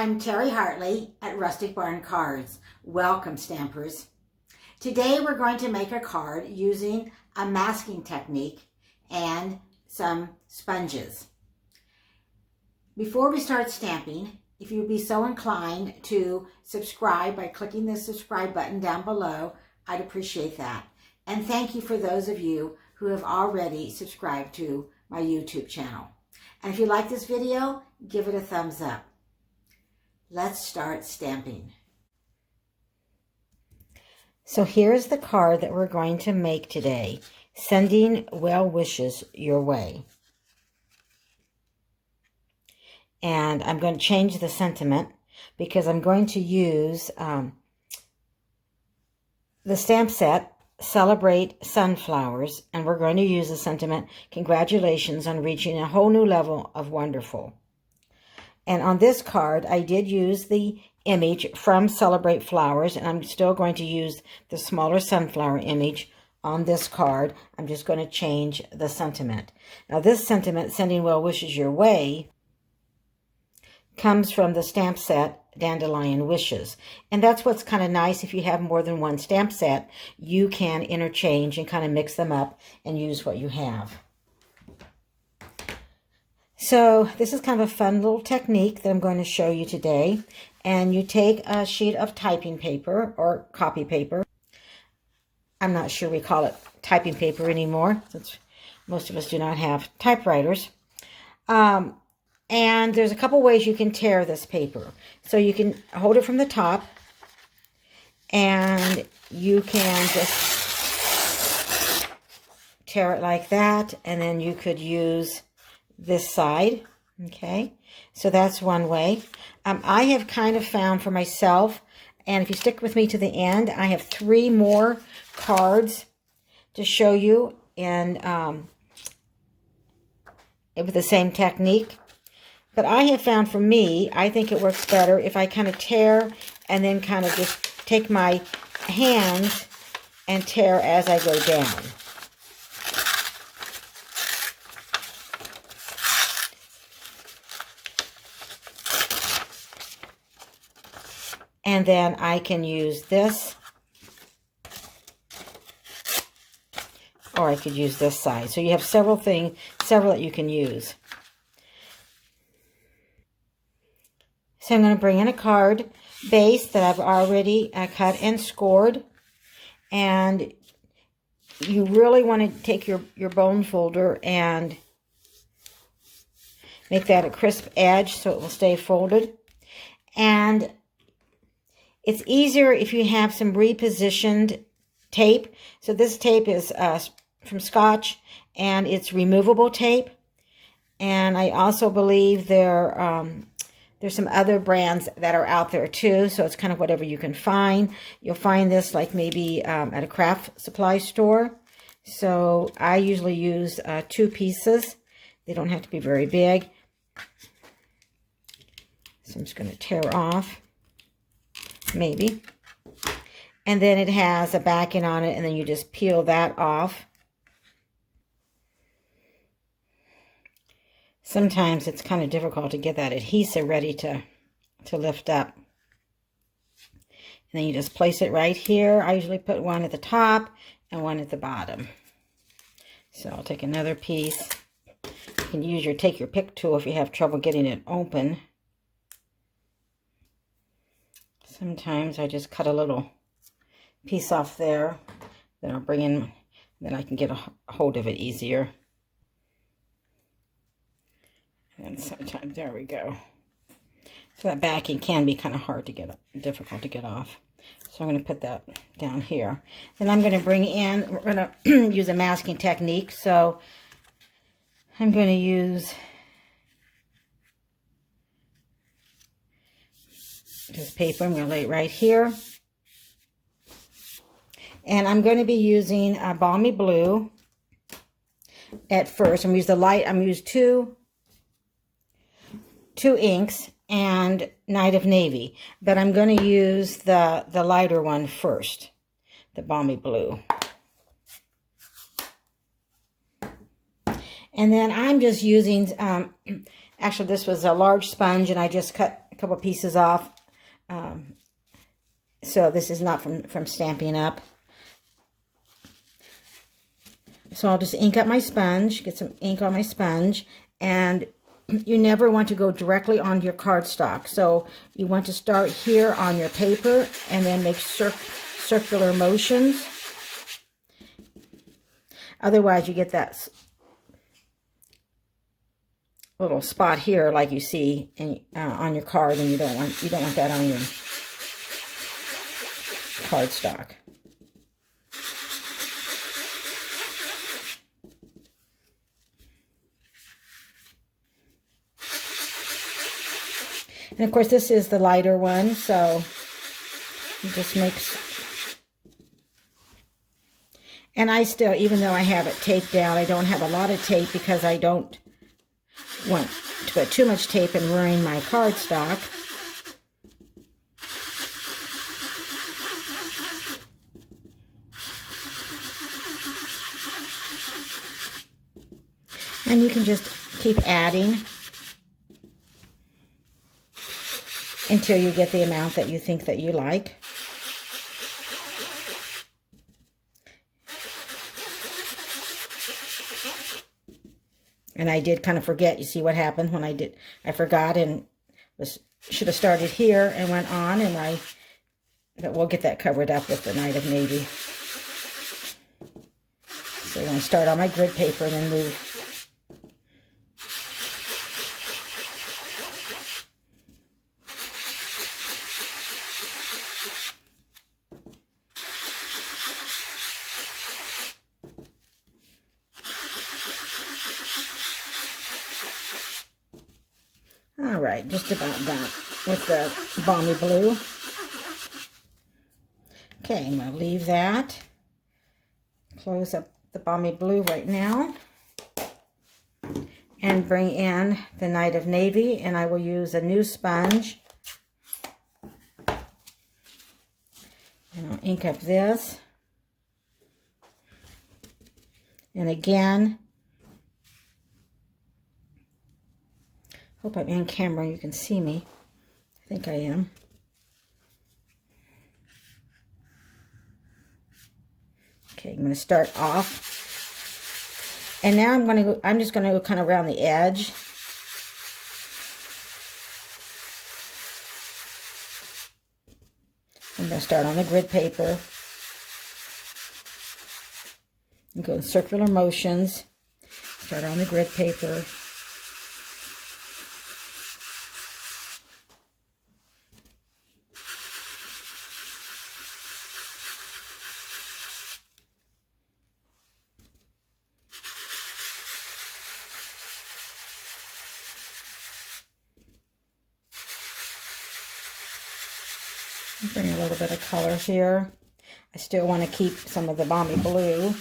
I'm Terry Hartley at Rustic Barn Cards. Welcome, stampers. Today we're going to make a card using a masking technique and some sponges. Before we start stamping, if you would be so inclined to subscribe by clicking the subscribe button down below, I'd appreciate that. And thank you for those of you who have already subscribed to my YouTube channel. And if you like this video, give it a thumbs up. Let's start stamping. So here's the card that we're going to make today, sending well wishes your way. And I'm going to change the sentiment because I'm going to use the stamp set, Celebrate Sunflowers, and we're going to use the sentiment, congratulations on reaching a whole new level of wonderful. And on this card, I did use the image from Celebrate Flowers, and I'm still going to use the smaller sunflower image on this card. I'm just going to change the sentiment. Now, this sentiment, sending well wishes your way, comes from the stamp set, Dandelion Wishes. And that's what's kind of nice. If you have more than one stamp set, you can interchange and kind of mix them up and use what you have. So this is kind of a fun little technique that I'm going to show you today. And you take a sheet of typing paper or copy paper. I'm not sure we call it typing paper anymore, since most of us do not have typewriters. And there's a couple ways you can tear this paper. So you can hold it from the top, and you can just tear it like that, and then you could use this side. Okay, so that's one way. I have kind of found for myself, and if you stick with me to the end, I have 3 more cards to show you in with the same technique. But I have found for me, I think it works better if I kind of tear and then kind of just take my hands and tear as I go down. And then I can use this, or I could use this side. So you have several that you can use. So I'm going to bring in a card base that I've already cut and scored. And you really want to take your bone folder and make that a crisp edge so it will stay folded. And it's easier if you have some repositioned tape. So this tape is from Scotch, and it's removable tape. And I also believe there's some other brands that are out there too, so it's kind of whatever you can find. You'll find this like maybe at a craft supply store. So I usually use 2 pieces. They don't have to be very big. So I'm just going to tear off, maybe. And then it has a backing on it, and then you just peel that off. Sometimes it's kind of difficult to get that adhesive ready to lift up. And then you just place it right here. I usually put one at the top and one at the bottom. So I'll take another piece. You can take your pick tool if you have trouble getting it open. Sometimes I just cut a little piece off there. Then I'll bring in, then I can get a hold of it easier. And sometimes, there we go. So that backing can be kind of difficult to get off. So I'm going to put that down here. Then I'm going to bring in, we're going to use a masking technique. So I'm going to use this paper. I'm going to lay it right here. And I'm going to be using a Balmy Blue at first. I'm going to use the light, I'm going to use two inks and Night of Navy, but I'm going to use the lighter one first, the Balmy Blue. And then I'm just using, actually this was a large sponge, and I just cut couple pieces off. So this is not from Stampin' Up. So I'll just ink up my sponge, get some ink on my sponge, and you never want to go directly on your cardstock. So you want to start here on your paper and then make circular motions. Otherwise, you get that little spot here, like you see on your card, and you don't want that on your cardstock. And of course, this is the lighter one, so it just makes. And I still, even though I have it taped down, I don't have a lot of tape because I don't want to put too much tape and ruin my cardstock. And you can just keep adding until you get the amount that you think that you like. And I did kind of forget. You see what happened when I did? I forgot and should have started here and went on, but we'll get that covered up with the Night of Navy. So I'm going to start on my grid paper and then move. All right, just about done with the Balmy Blue. Okay, I'm going to leave that. Close up the Balmy Blue right now. And bring in the Night of Navy, and I will use a new sponge. And I'll ink up this. And again, hope I'm in camera, you can see me. I think I am. Okay, I'm going to start off. And now I'm just going to go kind of around the edge. I'm going to start on the grid paper. And go in circular motions. Start on the grid paper. Bring a little bit of color here. I still want to keep some of the Balmy Blue.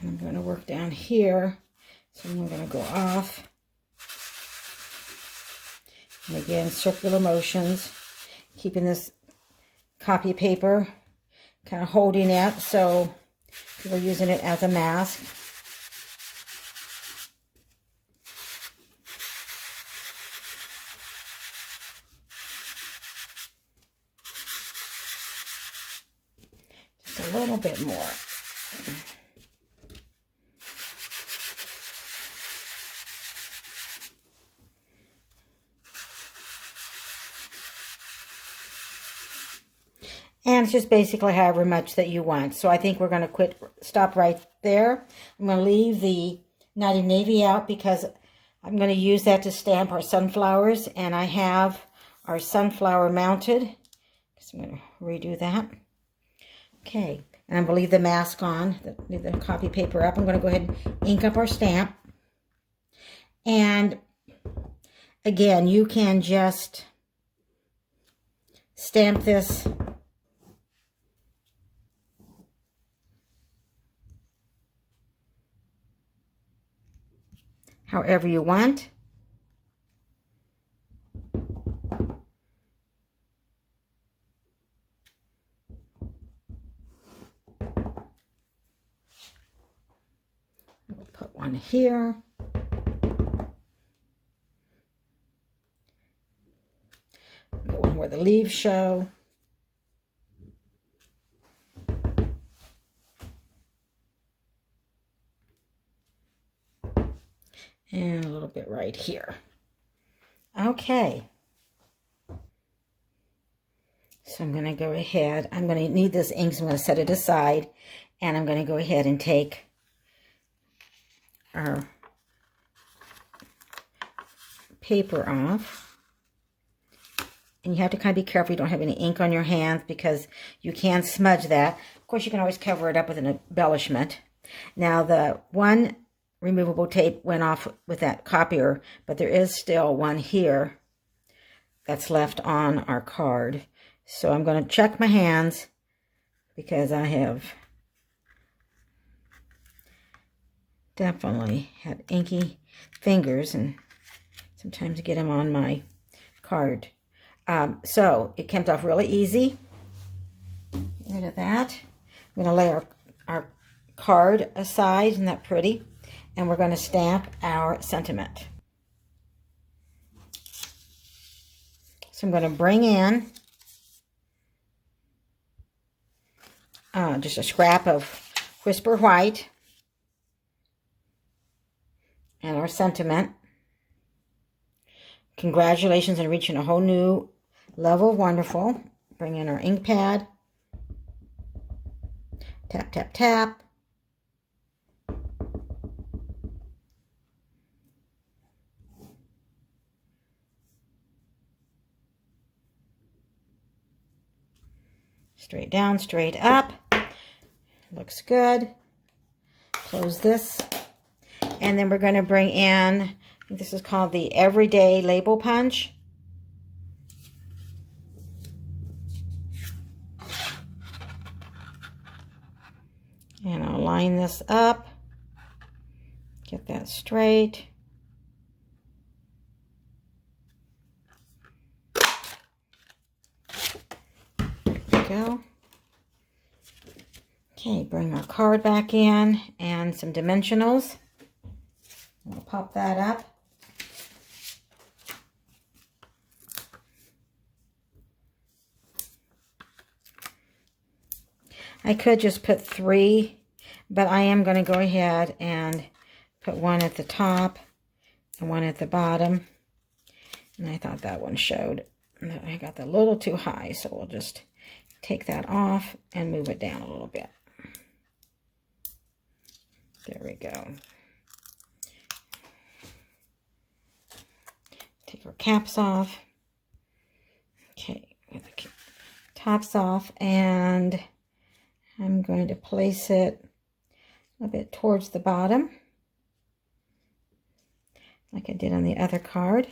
And I'm going to work down here. So I'm going to go off. And again, circular motions. Keeping this copy paper, kind of holding it so we're using it as a mask. Just a little bit more. And it's just basically however much that you want. So I think we're going to stop right there. I'm going to leave the Night of Navy out because I'm going to use that to stamp our sunflowers. And I have our sunflower mounted. So I'm going to redo that. Okay, and I'm going to leave the mask on, leave the copy paper up. I'm going to go ahead and ink up our stamp. And again, you can just stamp this however you want. one here. The one where the leaves show. And a little bit right here. Okay. So I'm going to go ahead. I'm going to need this ink, so I'm going to set it aside. And I'm going to go ahead and take our paper off. And you have to kind of be careful you don't have any ink on your hands, because you can smudge that. Of course, you can always cover it up with an embellishment. Now, the one removable tape went off with that copier, but there is still one here that's left on our card. So I'm going to check my hands, because I have definitely had inky fingers, and sometimes I get them on my card. So it comes off really easy. Get rid of that. I'm going to lay our card aside. Isn't that pretty? And we're going to stamp our sentiment. So I'm going to bring in just a scrap of Whisper White and our sentiment. Congratulations on reaching a whole new level of wonderful. Bring in our ink pad. Tap, tap, tap. Straight down, straight up. Looks good. Close this. And then we're going to bring in, I think this is called the Everyday Label Punch. And I'll line this up. Get that straight. There we go. Okay, bring our card back in and some dimensionals. We'll pop that up. I could just put 3, but I am going to go ahead and put one at the top and one at the bottom. And I thought that one showed. I got that a little too high, so we'll just take that off and move it down a little bit. There we go. Take our caps off. Okay, get the tops off, and I'm going to place it a bit towards the bottom, like I did on the other card.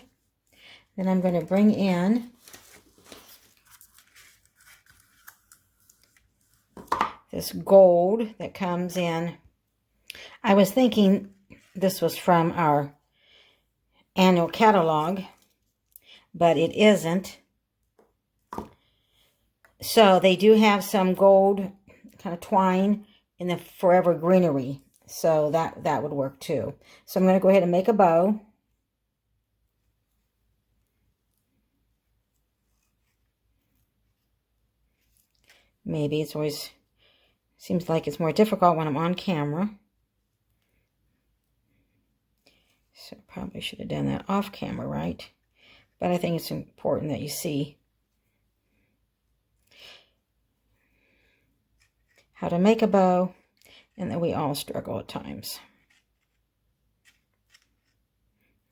Then I'm going to bring in this gold that comes in. I was thinking this was from our annual catalog, but it isn't. So they do have some gold kind of twine in the Forever Greenery, so that would work too. So I'm going to go ahead and make a bow. Maybe it's always seems like it's more difficult when I'm on camera. So probably should have done that off camera, right? But I think it's important that you see how to make a bow, and that we all struggle at times.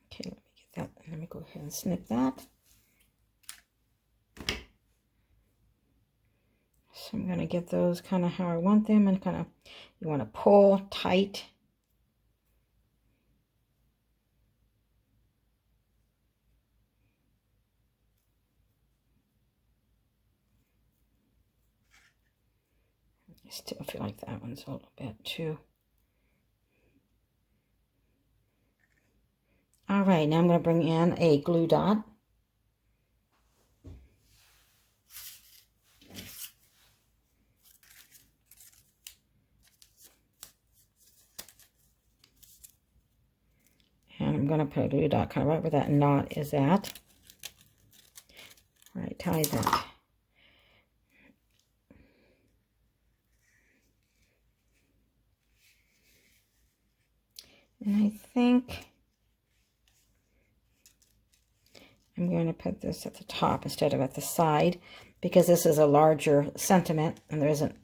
Okay, let me get that. Let me go ahead and snip that. So I'm going to get those kind of how I want them, and kind of, you want to pull tight. I still feel like that one's a little bit too. All right, now I'm going to bring in a glue dot. And I'm going to put a glue dot kind of right where that knot is at. All right, tie that. And I think I'm going to put this at the top instead of at the side, because this is a larger sentiment and there isn't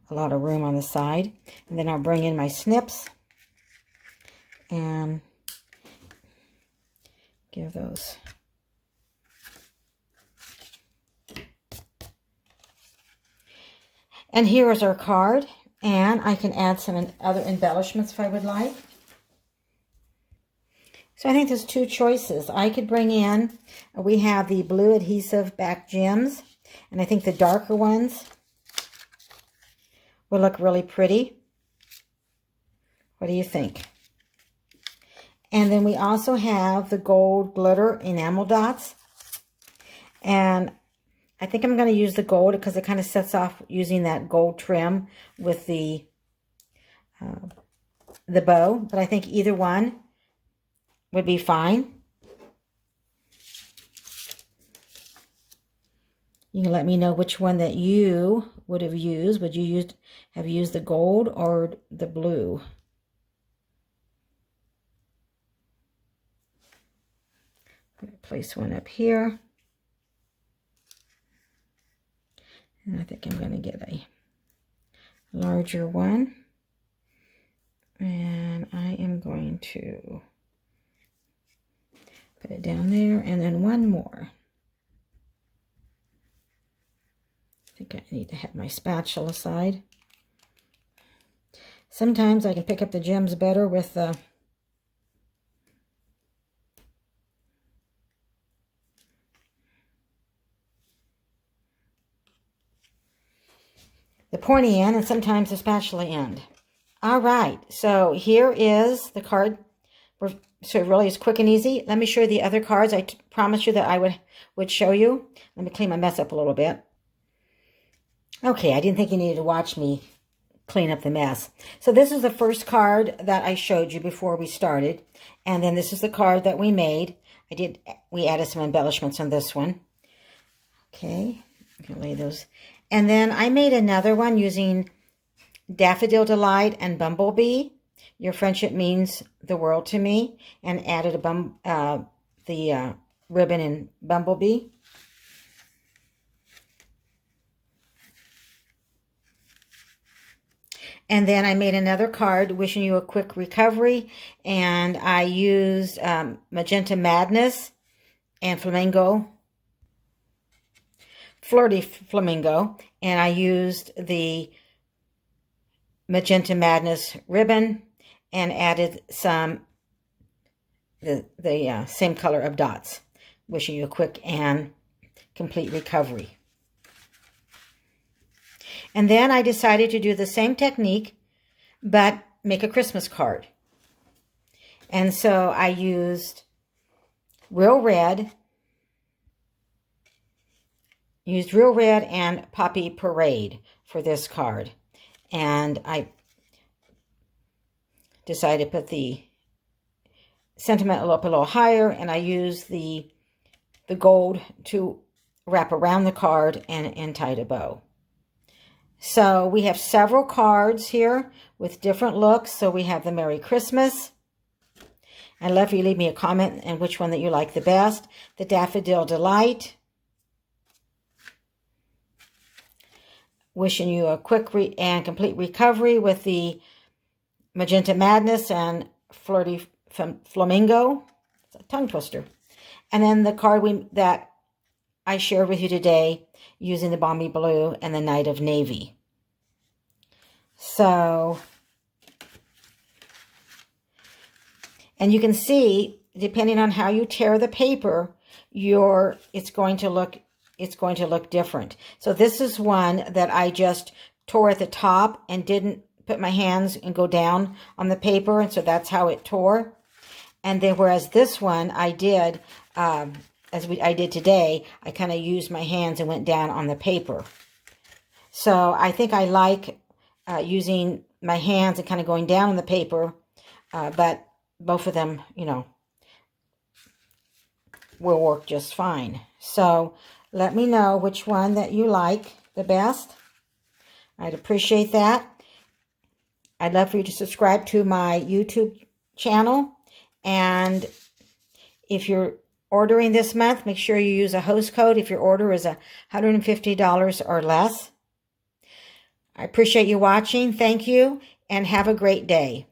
a lot of room on the side. And then I'll bring in my snips and give those. And here is our card, and I can add some other embellishments if I would like. So I think there's two choices. I could bring in, we have the blue adhesive back gems, and I think the darker ones will look really pretty. What do you think? And then we also have the gold glitter enamel dots. And I think I'm going to use the gold because it kind of sets off using that gold trim with the bow. But I think either one would be fine. You can let me know which one that you would have used. Would you have used the gold or the blue? I'm going to place one up here. And I think I'm going to get a larger one. And I am going to put it down there, and then one more. I think I need to have my spatula side. Sometimes I can pick up the gems better with the pointy end and sometimes the spatula end. All right, so here is the card. So it really is quick and easy. Let me show you the other cards. I promised you that I would show you. Let me clean my mess up a little bit. Okay, I didn't think you needed to watch me clean up the mess. So this is the first card that I showed you before we started. And then this is the card that we made. We added some embellishments on this one. Okay, I'm going to lay those. And then I made another one using Daffodil Delight and Bumblebee. Your friendship means the world to me, and added the ribbon in Bumblebee. And then I made another card wishing you a quick recovery, and I used Magenta Madness and Flirty Flamingo, and I used the Magenta Madness ribbon and added some the same color of dots. Wishing you a quick and complete recovery. And then I decided to do the same technique, but make a Christmas card. And so I used Real Red and Poppy Parade for this card. And I decided to put the sentiment up a little higher, and I used the gold to wrap around the card and tie a bow. So we have several cards here with different looks. So we have the Merry Christmas. I'd love if you leave me a comment and which one that you like the best. The Daffodil Delight. Wishing you a quick and complete recovery with the Magenta Madness and Flirty Flamingo. It's a tongue twister. And then the card that I shared with you today using the Balmy Blue and the Night of Navy. So, and you can see, depending on how you tear the paper, it's going to look different. So this is one that I just tore at the top and didn't put my hands and go down on the paper, and so that's how it tore. And then whereas this one I did, I did today, I kind of used my hands and went down on the paper. So I think I like using my hands and kind of going down on the paper, but both of them, will work just fine. So let me know which one that you like the best. I'd appreciate that. I'd love for you to subscribe to my YouTube channel. And if you're ordering this month, make sure you use a host code if your order is $150 or less. I appreciate you watching. Thank you, and have a great day.